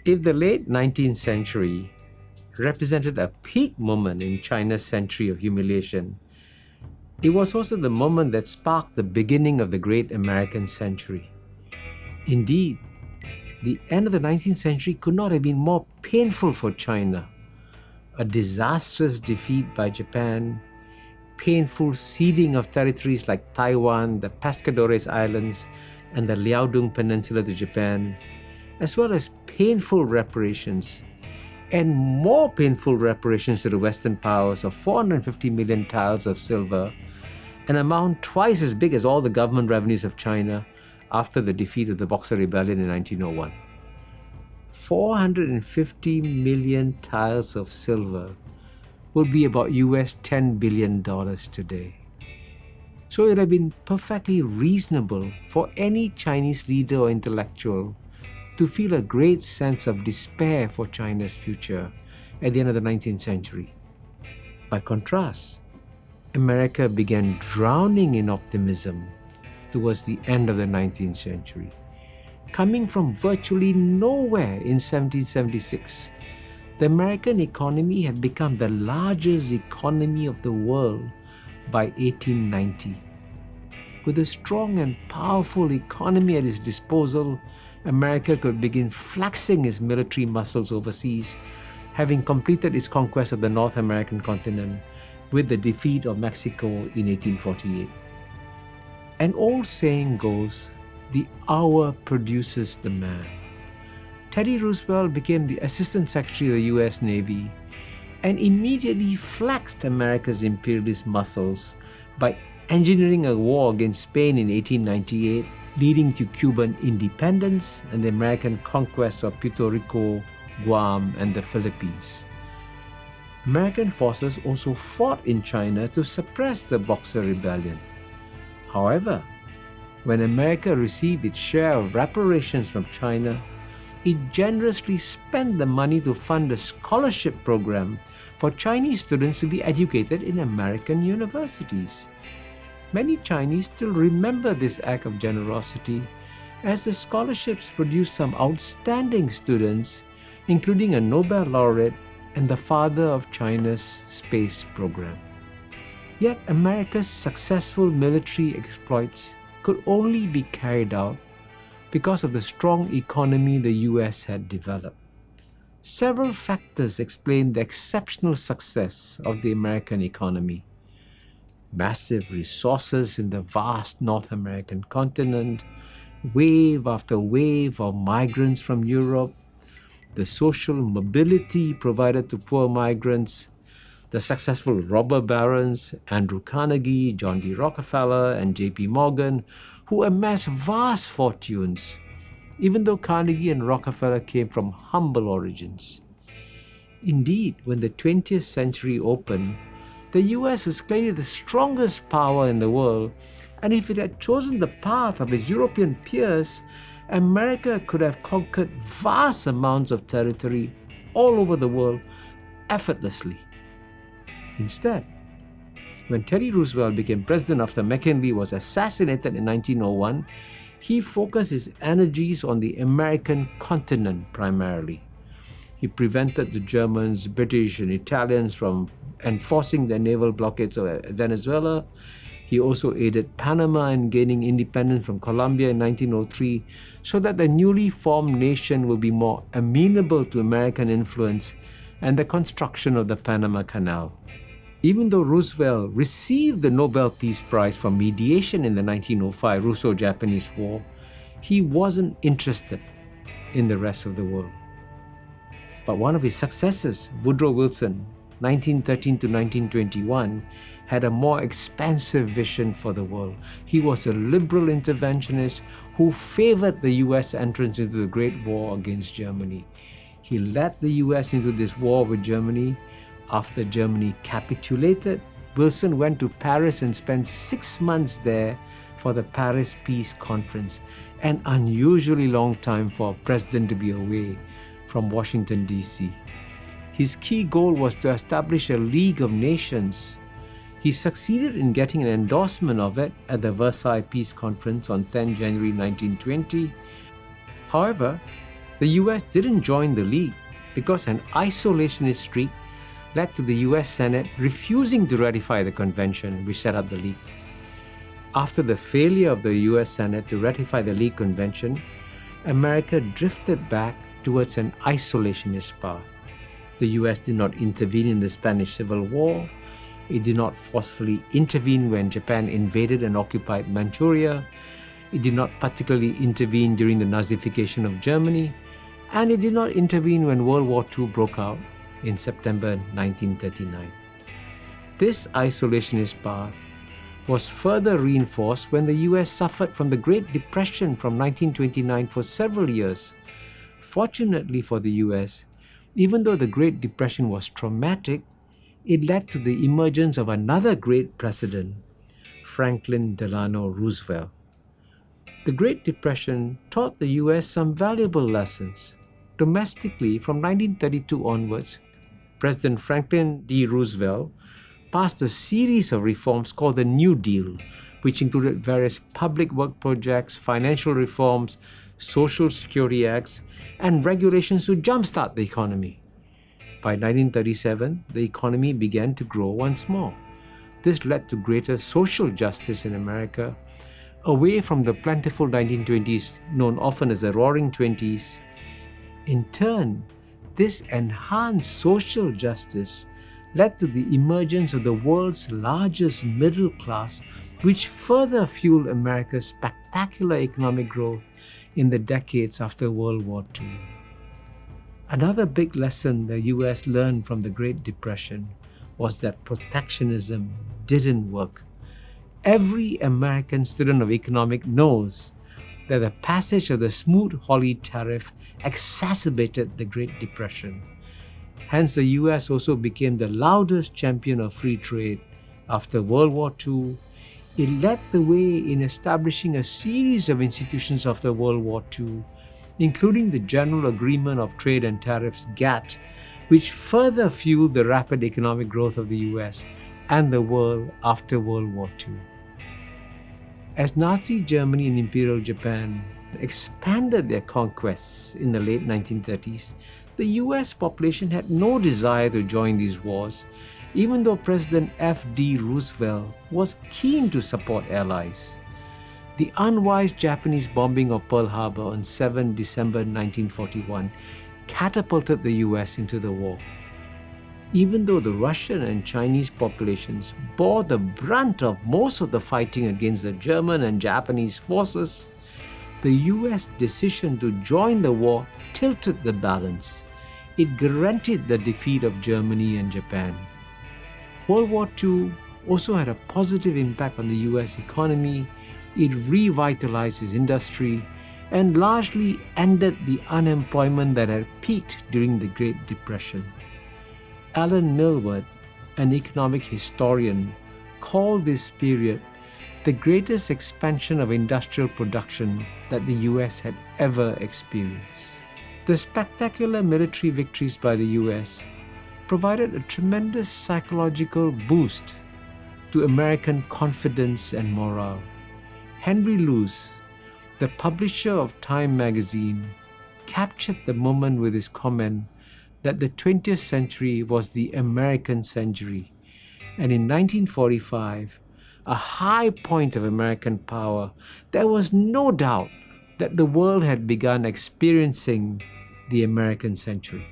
If the late 19th century represented a peak moment in China's century of humiliation, it was also the moment that sparked the beginning of the great American century. Indeed, the end of the 19th century could not have been more painful for China. A disastrous defeat by Japan, painful ceding of territories like Taiwan, the Pescadores Islands, and the Liaodong Peninsula to Japan, as well as painful reparations, and more painful reparations to the Western powers of 450 million taels of silver, an amount twice as big as all the government revenues of China after the defeat of the Boxer Rebellion in 1901. 450 million taels of silver would be about US $10 billion today. So it would have been perfectly reasonable for any Chinese leader or intellectual to feel a great sense of despair for China's future at the end of the 19th century. By contrast, America began drowning in optimism towards the end of the 19th century. Coming from virtually nowhere in 1776, the American economy had become the largest economy of the world by 1890. With a strong and powerful economy at its disposal, America could begin flexing its military muscles overseas, having completed its conquest of the North American continent with the defeat of Mexico in 1848. An old saying goes, "The hour produces the man." Teddy Roosevelt became the Assistant Secretary of the US Navy and immediately flexed America's imperialist muscles by engineering a war against Spain in 1898, leading to Cuban independence and the American conquest of Puerto Rico, Guam, and the Philippines. American forces also fought in China to suppress the Boxer Rebellion. However, when America received its share of reparations from China, it generously spent the money to fund a scholarship program for Chinese students to be educated in American universities. Many Chinese still remember this act of generosity, as the scholarships produced some outstanding students, including a Nobel laureate and the father of China's space program. Yet America's successful military exploits could only be carried out because of the strong economy the US had developed. Several factors explain the exceptional success of the American economy. Massive resources in the vast North American continent, wave after wave of migrants from Europe, the social mobility provided to poor migrants, the successful robber barons Andrew Carnegie, John D. Rockefeller, and J.P. Morgan, who amassed vast fortunes, even though Carnegie and Rockefeller came from humble origins. Indeed, when the 20th century opened, the US was clearly the strongest power in the world, and if it had chosen the path of its European peers, America could have conquered vast amounts of territory all over the world effortlessly. Instead, when Teddy Roosevelt became president after McKinley was assassinated in 1901, he focused his energies on the American continent primarily. He prevented the Germans, British, and Italians from enforcing their naval blockades of Venezuela. He also aided Panama in gaining independence from Colombia in 1903 so that the newly formed nation would be more amenable to American influence and the construction of the Panama Canal. Even though Roosevelt received the Nobel Peace Prize for mediation in the 1905 Russo-Japanese War, he wasn't interested in the rest of the world. But one of his successors, Woodrow Wilson, 1913 to 1921, had a more expansive vision for the world. He was a liberal interventionist who favored the US entrance into the Great War against Germany. He led the US into this war with Germany. After Germany capitulated, Wilson went to Paris and spent 6 months there for the Paris Peace Conference, an unusually long time for a president to be away from Washington, D.C. His key goal was to establish a League of Nations. He succeeded in getting an endorsement of it at the Versailles Peace Conference on 10 January 1920. However, The US didn't join the League because an isolationist streak led to the US Senate refusing to ratify the convention which set up the League. After the failure of the US Senate to ratify the League Convention, America drifted back towards an isolationist path. The US did not intervene in the Spanish Civil War. It did not forcefully intervene when Japan invaded and occupied Manchuria. It did not particularly intervene during the Nazification of Germany. And it did not intervene when World War II broke out in September 1939. This isolationist path was further reinforced when the US suffered from the Great Depression from 1929 for several years. Fortunately for the US, even though the Great Depression was traumatic, it led to the emergence of another great president, Franklin Delano Roosevelt. The Great Depression taught the US some valuable lessons. Domestically, from 1932 onwards, President Franklin D. Roosevelt passed a series of reforms called the New Deal, which included various public work projects, financial reforms, social security acts, and regulations to jumpstart the economy. By 1937, the economy began to grow once more. This led to greater social justice in America, away from the plentiful 1920s, known often as the Roaring Twenties. In turn, this enhanced social justice led to the emergence of the world's largest middle class, which further fueled America's spectacular economic growth in the decades after World War II. Another big lesson the US learned from the Great Depression was that protectionism didn't work. Every American student of economics knows that the passage of the Smoot-Hawley tariff exacerbated the Great Depression. Hence, the US also became the loudest champion of free trade. After World War II, it led the way in establishing a series of institutions after World War II, including the General Agreement of Trade and Tariffs (GATT), which further fueled the rapid economic growth of the US and the world after World War II. As Nazi Germany and Imperial Japan expanded their conquests in the late 1930s, the US population had no desire to join these wars, even though President F.D. Roosevelt was keen to support allies. The unwise Japanese bombing of Pearl Harbor on 7 December 1941 catapulted the US into the war. Even though the Russian and Chinese populations bore the brunt of most of the fighting against the German and Japanese forces, the US decision to join the war tilted the balance. It guaranteed the defeat of Germany and Japan. World War II also had a positive impact on the US economy. It revitalized its industry and largely ended the unemployment that had peaked during the Great Depression. Alan Milward, an economic historian, called this period the greatest expansion of industrial production that the US had ever experienced. The spectacular military victories by the US provided a tremendous psychological boost to American confidence and morale. Henry Luce, the publisher of Time magazine, captured the moment with his comment that the 20th century was the American century, and in 1945, a high point of American power, there was no doubt that the world had begun experiencing the American century.